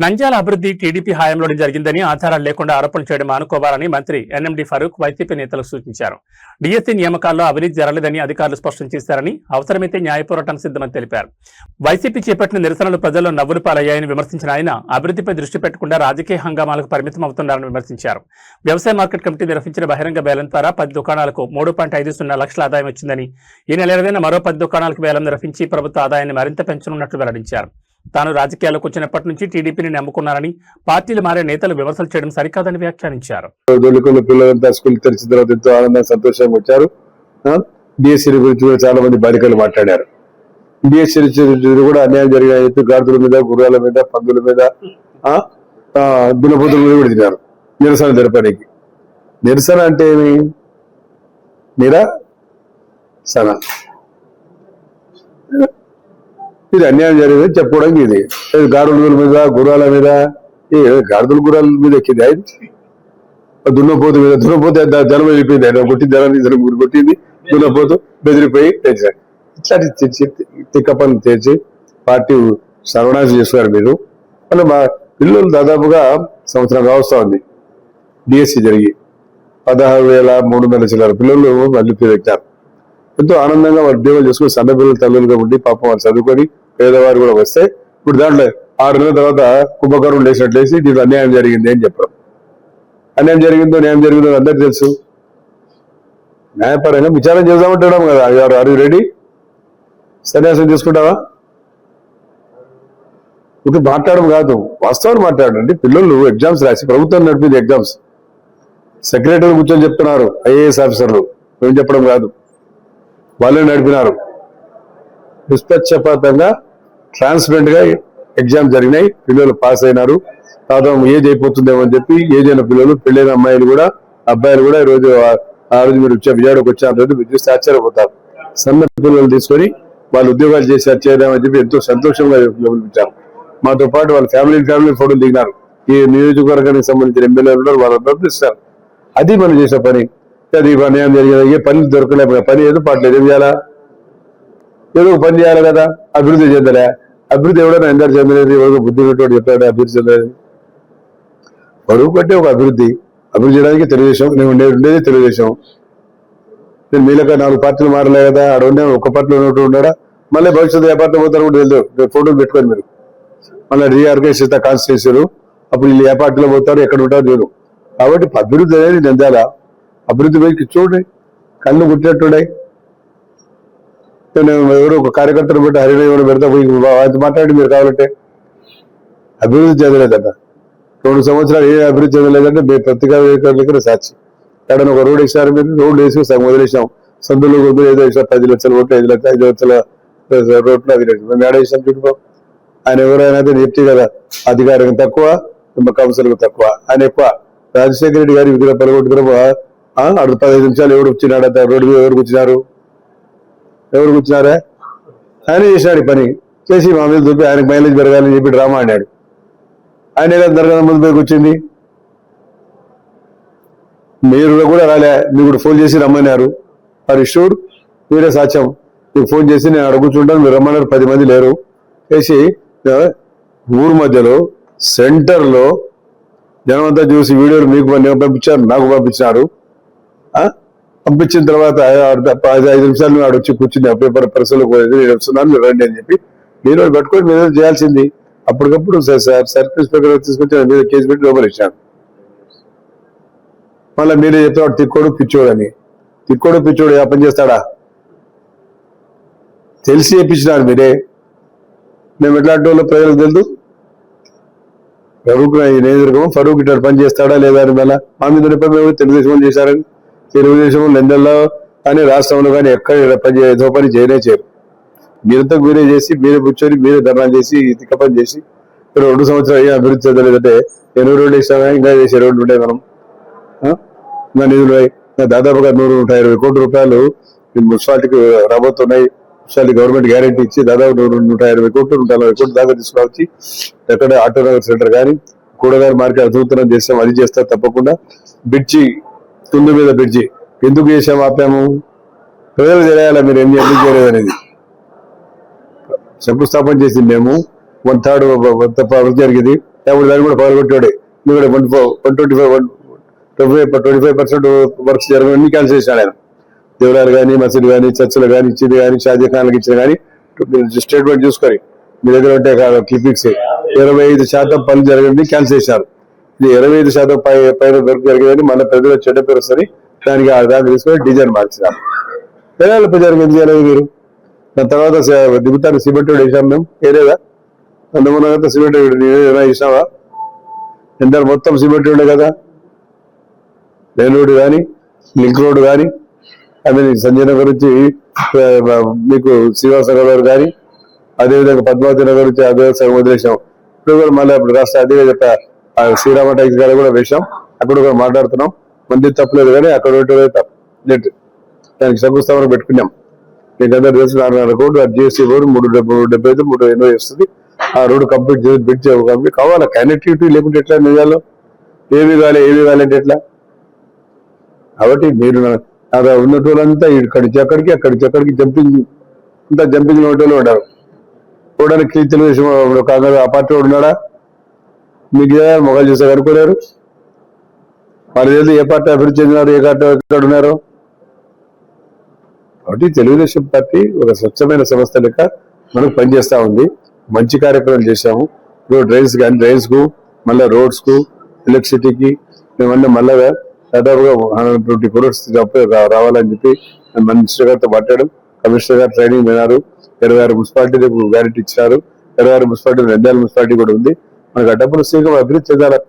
నంద్యాల అభివృద్ధి టీడీపీ హయాంలోనే జరిగిందని ఆధారాలు లేకుండా ఆరోపణలు చేయడం మానుకోవాలని మంత్రి ఎన్ఎండి ఫరూక్ వైసీపీ నేతలకు సూచించారు. డిఎస్సీ నియామకాల్లో అవినీతి జరగలేదని అధికారులు స్పష్టం చేశారని, అవసరమైతే న్యాయ పోరాటం సిద్ధమని తెలిపారు. వైసీపీ చేపట్టిన నిరసనలు ప్రజల్లో నవ్వులు పాలయ్యాయని విమర్శించిన ఆయన అభివృద్ధిపై దృష్టి పెట్టకుండా రాజకీయ హంగామాలకు పరిమితం అవుతున్నారని విమర్శించారు. వ్యవసాయ మార్కెట్ కమిటీ నిర్వహించిన బహిరంగ వేలం ద్వారా 10 దుకాణాలకు 3.50 లక్షల ఆదాయం వచ్చిందని, ఈ నెల 20న మరో 10 దుకాణాలకు వేలం నిర్వహించి ప్రభుత్వ ఆదాయాన్ని మరింత పెంచనున్నట్లు వెల్లడించారు. తాను రాజకీయాల్లోకి వచ్చినప్పటి నుంచి టీడీపీని నమ్ముకున్నారని, పార్టీలు మారే నేతలు విమర్శలు చేయడం సరికాదని వ్యాఖ్యానించారు. పిల్లలంతా స్కూల్ తెరిచిన తర్వాత ఎంతో ఆనందంగా సంతోషంగా వచ్చారు. డిఎస్సీ గురించి కూడా చాలా మంది బాలికలు మాట్లాడారు. డిఎస్సీ కూడా అన్యాయం జరిగాయని చెప్పి గాడిదల మీద, గుర్రాల మీద, పందుల మీద, దున్నపోతుల మీద కూడా తిన్నారు నిరసన జరపడానికి. నిరసన అంటే ఏమి? నిరసన ఇది అన్యాయం జరిగిందని చెప్పుకోవడానికి. ఇది గాడిదల మీద, గుర్రాల మీద, గాడిదల గుర్రాల మీద ఎక్కింది. దున్నపోతు మీద, దున్నపోతే జనం వెళ్ళిపోయింది. ఆయన కొట్టి జనాన్ని కొట్టింది, దున్నపోతు బెదిరిపోయి తెచ్చారు. ఇట్లాంటి తిక్క పనులు తెచ్చి పార్టీ సర్వనాశం చేస్తున్నారు మీరు. మళ్ళీ మా పిల్లలు దాదాపుగా సంవత్సరం కావస్తా ఉంది డిఎస్సీ జరిగి 16,300 చిల్లర పిల్లలు మళ్ళీ పెట్టారు. ఎంతో ఆనందంగా వాళ్ళు ఉద్యోగాలు చేసుకుని సన్న పిల్లలు తల్లులుగా ఉండి పాపం వాళ్ళు చదువుకొని పేదవారు కూడా వస్తే ఇప్పుడు దాంట్లో 6 నెలల తర్వాత కుంభకర్ణం లేచినట్లేసి దీంట్లో అన్యాయం జరిగింది అని చెప్పడం. అన్యాయం జరిగిందో న్యాయం జరిగిందో అందరికీ తెలుసు. న్యాయపరంగా విచారణ చేద్దామంటాం కదా. Are you ready? సన్యాసం తీసుకుంటావా? ఇప్పుడు మాట్లాడడం కాదు, వాస్తవాలు మాట్లాడండి. పిల్లలు ఎగ్జామ్స్ రాసి ప్రభుత్వం నడిపింది ఎగ్జామ్స్. సెక్రటరీ కూర్చొని చెప్తున్నారు, ఐఏఎస్ ఆఫీసర్లు, మేము చెప్పడం కాదు, వాళ్ళే నడిపినారు. నిష్పక్షపాతంగా ట్రాన్స్పరెంట్ గా ఎగ్జామ్ జరిగినాయి. పిల్లలు పాస్ అయినారు. తర్వాత ఏజ్ అయిపోతుందేమో అని చెప్పి ఏజ్ అయిన పిల్లలు, పెళ్ళైన అమ్మాయిలు కూడా, అబ్బాయిలు కూడా ఈరోజు ఆ రోజు మీరు విజయవాడకు వచ్చారు మీరు చూస్తే ఆశ్చర్యపోతారు. సన్న పిల్లలు తీసుకొని వాళ్ళు ఉద్యోగాలు చేసి చేయడామని చెప్పి ఎంతో సంతోషంగా పిలిపించారు. మాతో పాటు వాళ్ళ ఫ్యామిలీ ఫోటోలు దిగినారు. ఈ నియోజకవర్గానికి సంబంధించిన ఎమ్మెల్యేలు ఉన్నారు, వాళ్ళందరూ ఇస్తారు. అది మనం చేసే పని. అది అన్యాయం జరిగేది. ఏ పని దొరకలే, పని ఏదో పాటలేదు. ఏం చేయాలా? ఏదో ఒక పని చేయాలి కదా. అభివృద్ధి చెందలే. అభివృద్ధి ఎవడైనా ఎందరు చెందలేదు? ఎవరో బుద్ధి పెట్టాడు చెప్పాడు అభివృద్ధి చెందలేదు. బరువు కట్టే ఒక అభివృద్ధి చేయడానికి తెలుగుదేశం, నేను ఉండేది తెలుగుదేశం. నేను మీలక 4 పార్టీలు మారలే కదా. ఆడ ఉండే ఒక పార్టీలో ఉన్నట్టు ఉన్నాడా? మళ్ళీ భవిష్యత్తు ఏ పార్టీలో పోతారు కూడా తెలియదు. ఫోటోలు పెట్టుకోండి మీరు. మళ్ళీ రీఆర్గనైజ్ కాన్స్టిట్యూన్సీలు అప్పుడు వీళ్ళు ఏ పార్టీలో పోతారు, ఎక్కడ ఉంటారో తెలియదు. కాబట్టి అభివృద్ధి అనేది నంద్యాల అభివృద్ధి వైపు చూడండి, కళ్ళు గుట్టినట్టున్నాయి. ఎవరు ఒక కార్యకర్తను పెట్టి హరిని పెడతా పోయి మాట్లాడి మీరు కావాలంటే అభివృద్ధి చెందలేదట. 2 సంవత్సరాలు ఏ అభివృద్ధి చెందలేదంటే పత్రికా సాక్షి. ఎక్కడైనా ఒక రోడ్ వేసారు, మీరు రోడ్డు వేసి సగం వదిలేసాం. సందులో ఏదో వేసాం 10 లక్షల ఓట్లు, 5 లక్షల రోడ్లు అది మేడ వేసాం చుట్టుకో. ఆయన ఎవరైనా చెప్తే కదా అధికారం తక్కువ, కౌన్సిల్ తక్కువ, ఆయన ఎక్కువ. రాజశేఖర రెడ్డి గారి విగ్రహం పలగొట్టుకున్న 15 నిమిషాలు ఎవరు వచ్చినాడు? రోడ్డు మీద ఎవరు కూర్చున్నారా? ఆయన చేసినాడు పని చేసి మా మీద చూపి ఆయనకు మైలేజ్ పెరగాలని చెప్పి డ్రామా ఆడాడు. ఆయన ఏదో జరగడం ముందు పోయి కూర్చుంది. మీరు కూడా రాలే, మీరు కూడా ఫోన్ చేసి రమ్మన్నారు. మరి షూర్ మీరే సాక్ష్యం. మీకు ఫోన్ చేసి నేను అక్కడ కూర్చుంటాను, మీరు రమ్మన్నారు. 10 మంది లేరు. చేసి ఊరు మధ్యలో సెంటర్లో జనం అంతా చూసి వీడియోలు మీకు పంపించారు, నాకు పంపించినారు. పంపించిన తర్వాత 5 నిమిషాలు ఆడ వచ్చి కూర్చుని పేపర్ పరిస్థితులకు పోయేది. నేను వస్తున్నాను, మీరు రండి అని చెప్పి మీరు పట్టుకొని మీద చేయాల్సింది. అప్పటికప్పుడు సర్కిల్ ఇన్స్పెక్టర్ తీసుకొచ్చి మీద కేసు పెట్టి లోపల ఇచ్చాను. మళ్ళీ మీరే చెప్తాడు తిక్కోడు పిచ్చోడు అని. తిక్కోడు పిచ్చోడు ఏ పని చేస్తాడా? తెలిసి చేయించినారు మీరే. మేము ఎట్లాంటి వాళ్ళు ప్రజలకు తెలుసు. ఫరూక్ ఫరూక్ ఇట్లా పని చేస్తాడా లేదా అని మళ్ళీ మా మీద తెలుగుదేశం చేశారని. తెలుగుదేశం నంద్యాలలో కానీ రాష్ట్రంలో కానీ ఎక్కడ ఏదో పని చేయరు. మీరంతా మీరే చేసి, మీరే కూర్చొని, మీరే ధర్నా చేసి, తిక్క పని చేసి 2 సంవత్సరాలు ఏం అభివృద్ధి చెందలేదంటే 80 రోడ్లు ఇస్తామా? ఇంకా చేసే రోడ్లు ఉంటాయి. మనం ఇంకా నిధులు దాదాపుగా 100-120 కోట్ల రూపాయలు మున్సిపాలిటీకి రాబోతున్నాయి. మున్సిపాలిటీ గవర్నమెంట్ గ్యారెంటీ ఇచ్చి దాదాపు 120 కోట్లు 140 కోట్లు దాకా తీసుకురావచ్చి ఎక్కడ ఆటోనగర్ సెంటర్ కానీ కూడగారి మార్కెట్ అద్భుతం చేస్తాం. అది చేస్తాం తప్పకుండా. బ్రిడ్జి తుండు మీద బ్రిడ్జి ఎందుకు చేసాము, ఆపాము? ప్రజలు తెలియాలా మీరు ఎందుకు చేయలేదు అనేది. శంకుస్థాపన చేసింది మేము. 1/3 జరిగింది. అప్పుడు దాన్ని కూడా పగలగొట్టాడే నువ్వు కూడా 25% వర్క్స్ జరగని క్యాన్సిల్ చేశాడు ఆయన. దేవాలయాలు కానీ, మసీదు కానీ, చర్చలు కానీ, ఇచ్చింది కానీ, షాజహాన్లకు ఇచ్చింది కానీ స్టేట్మెంట్ చూసుకొని మీ దగ్గర ఉంటే క్లిపిక్స్ 25% పనులు జరగని క్యాన్సిల్ చేశారు. ఇది 25% పైన వర్క్ జరిగేదని మన ప్రజలు చెడ్డ పేరు వస్తుంది, దానికి దాన్ని తీసుకొని డిజైన్ మార్చారు. తెలంగాణ ప్రజలకు ఏం చేయాలి మీరు? దాని తర్వాత దిగుతాను సిమెంట్ రోడ్ వేసాం మేము, ఏరేదా అందుకున్న సిమెంట్ వేసినావా? ఎంత మొత్తం సిమెంట్ రోడ్డే కదా. మెయిన్ రోడ్డు కానీ, లింక్ రోడ్డు కానీ, అదే సంజయ్ నగర్ నుంచి మీకు శ్రీనివాస నగర్ కానీ, అదేవిధంగా పద్మావతి నగర్ నుంచి అదే సగం వదిలేసాం. ఇప్పుడు కూడా మళ్ళీ ఇప్పుడు రాష్ట్ర అదే చెప్పా శ్రీరామ ట్యాక్సీ గారు కూడా వేసాం, అక్కడ కూడా మాట్లాడుతున్నాం. మంది తప్పలేదు కానీ అక్కడ తప్పు దానికి శంకుస్థాపన పెట్టుకున్నాం. మీకు అందరూ తెలుసు 4.5 కోట్లు జిఎస్టీ రోడ్ 375 380 వస్తుంది. ఆ రోడ్డు కంప్లీట్ చేసి బిడ్ కంప్లీట్ కావాలా. కనెక్టివిటీ లేకుంటే ఎట్లా నిజాల్లో ఏమి కావాలంటే ఎట్లా? కాబట్టి మీరు ఉన్నటోళ్ళంతా ఇక్కడికి అక్కడికి జంపింగ్ అంతా జంపింగ్ ఉన్నటోళ్ళు ఉంటారు. చూడడానికి తెలుగుదేశం కాంగ్రెస్ ఆ పార్టీ ఉన్నాడా? మీకు మొగలు చూసా కనుక్కోలేరు. వాళ్ళు తెలియదు ఏ పార్టీ అభివృద్ధి చెందినారు, ఏ పార్టీ ఎక్కడ ఉన్నారు. కాబట్టి తెలుగుదేశం పార్టీ ఒక స్వచ్ఛమైన సంస్థ లెక్క మనకు పనిచేస్తా ఉంది. మంచి కార్యక్రమాలు చేశాము. ఇప్పుడు డ్రైన్స్ కానీ డ్రైన్స్ కు, మళ్ళీ రోడ్స్ కు, ఎలక్ట్రిసిటీకి మేమన్నా మళ్ళా దాదాపుగా 120 crores రావాలని చెప్పి మినిస్టర్ గారితో మాట్లాడడం. కమిషనర్ గారు ట్రైనింగ్ విన్నారు. 26 మున్సిపాలిటీలకు గ్యారెంటీ ఇచ్చారు. 26 మున్సిపాలిటీ 2 మున్సిపాలిటీ కూడా ఉంది. మనకు ఆ డబ్బులు సీక్రెట్ అభివృద్ధి చెందాలి.